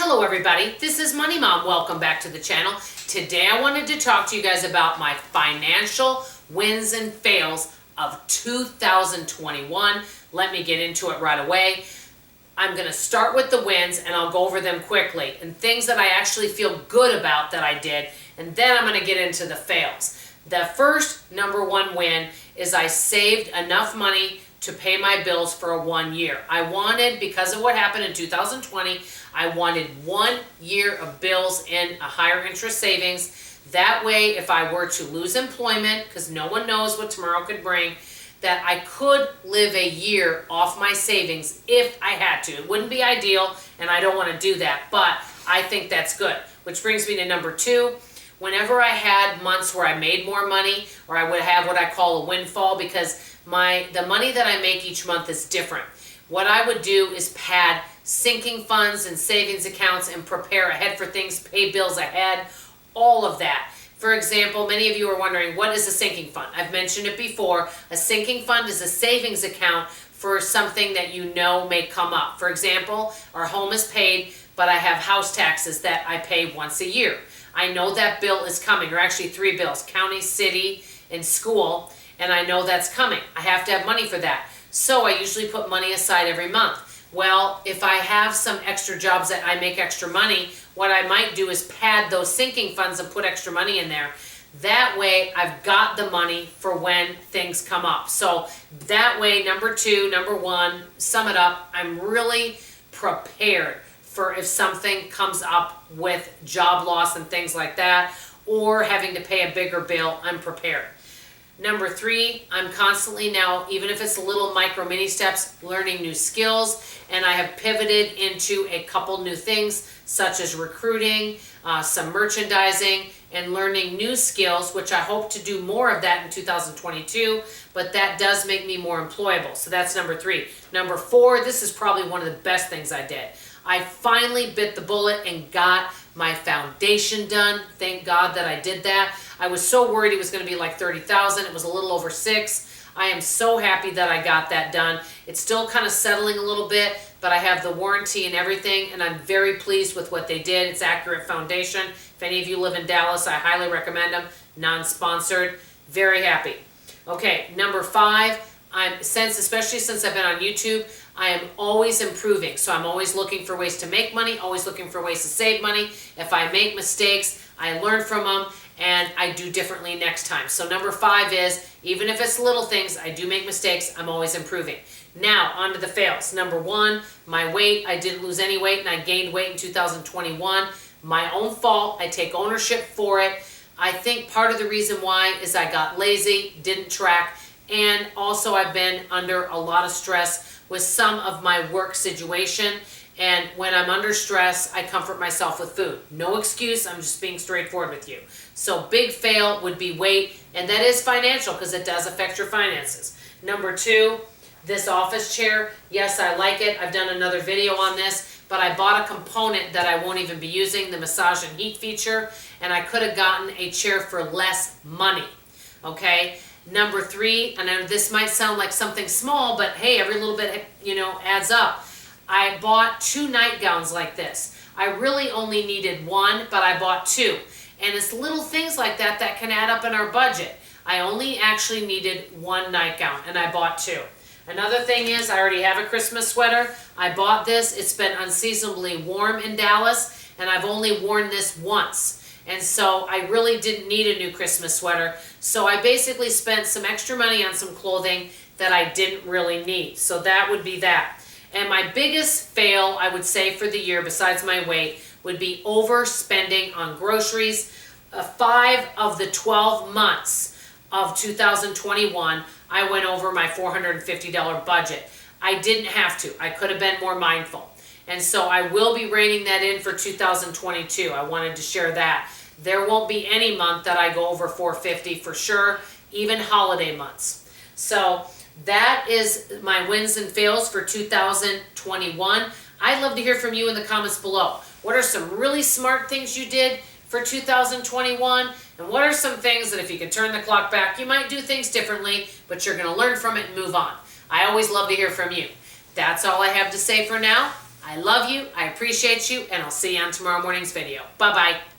Hello everybody, this is Money Mom. Welcome back to the channel. Today I wanted to talk to you guys about my financial wins and fails of 2021. Let me get into it right away. I'm going to start with the wins and I'll go over them quickly and things that I actually feel good about that I did, and then I'm going to get into the fails. The first number one win is I saved enough money to pay my bills for 1 year. I wanted, because of what happened in 2020, I wanted 1 year of bills in a higher interest savings. That way, if I were to lose employment, because no one knows what tomorrow could bring, that I could live a year off my savings if I had to. It wouldn't be ideal, and I don't want to do that, but I think that's good. Which brings me to number two. Whenever I had months where I made more money, or I would have what I call a windfall, because the money that I make each month is different. What I would do is pad sinking funds and savings accounts and prepare ahead for things, pay bills ahead, all of that. For example, many of you are wondering, what is a sinking fund? I've mentioned it before. A sinking fund is a savings account for something that you know may come up. For example, our home is paid, but I have house taxes that I pay once a year. I know that bill is coming, or actually 3 bills, county, city, and school, and I know that's coming. I have to have money for that. So I usually put money aside every month. Well, if I have some extra jobs that I make extra money, what I might do is pad those sinking funds and put extra money in there. That way I've got the money for when things come up. So that way, number one, sum it up, I'm really prepared for if something comes up with job loss and things like that, or having to pay a bigger bill, I'm prepared. Number three, I'm constantly now, even if it's little micro mini steps, learning new skills, and I have pivoted into a couple new things such as recruiting, some merchandising, and learning new skills, which I hope to do more of that in 2022, but that does make me more employable. So that's number three. Number four, this is probably one of the best things I did. I finally bit the bullet and got my foundation done. Thank God that I did that. I was so worried it was going to be like $30,000. It was a little over $6,000. I am so happy that I got that done. It's still kind of settling a little bit, but I have the warranty and everything, and I'm very pleased with what they did. It's Accurate Foundation. If any of you live in Dallas, I highly recommend them. Non-sponsored. Very happy. Okay, number five, especially since I've been on YouTube, I am always improving. So I'm always looking for ways to make money, always looking for ways to save money. If I make mistakes, I learn from them, and I do differently next time. So number five is, even if it's little things, I do make mistakes, I'm always improving. Now, on to the fails. Number one, my weight. I didn't lose any weight, and I gained weight in 2021. My own fault. I take ownership for it. I think part of the reason why is I got lazy, didn't track, and also I've been under a lot of stress with some of my work situation, and when I'm under stress, I comfort myself with food. No excuse, I'm just being straightforward with you. So big fail would be weight, and that is financial because it does affect your finances. Number two, this office chair. Yes, I like it. I've done another video on this, but I bought a component that I won't even be using, the massage and heat feature, and I could have gotten a chair for less money, okay? Number three, and I know this might sound like something small, but hey, every little bit, adds up. I bought 2 nightgowns like this. I really only needed one, but I bought 2. And it's little things like that that can add up in our budget. I only actually needed 1 nightgown, and I bought 2. Another thing is, I already have a Christmas sweater. I bought this. It's been unseasonably warm in Dallas, and I've only worn this once. And so I really didn't need a new Christmas sweater. So I basically spent some extra money on some clothing that I didn't really need. So that would be that. And my biggest fail, I would say, for the year, besides my weight, would be overspending on groceries. 5 of the 12 months of 2021, I went over my $450 budget. I didn't have to. I could have been more mindful. And so I will be reining that in for 2022. I wanted to share that. There won't be any month that I go over $450 for sure, even holiday months. So that is my wins and fails for 2021. I'd love to hear from you in the comments below. What are some really smart things you did for 2021? And what are some things that if you could turn the clock back, you might do things differently, but you're going to learn from it and move on. I always love to hear from you. That's all I have to say for now. I love you, I appreciate you, and I'll see you on tomorrow morning's video. Bye-bye.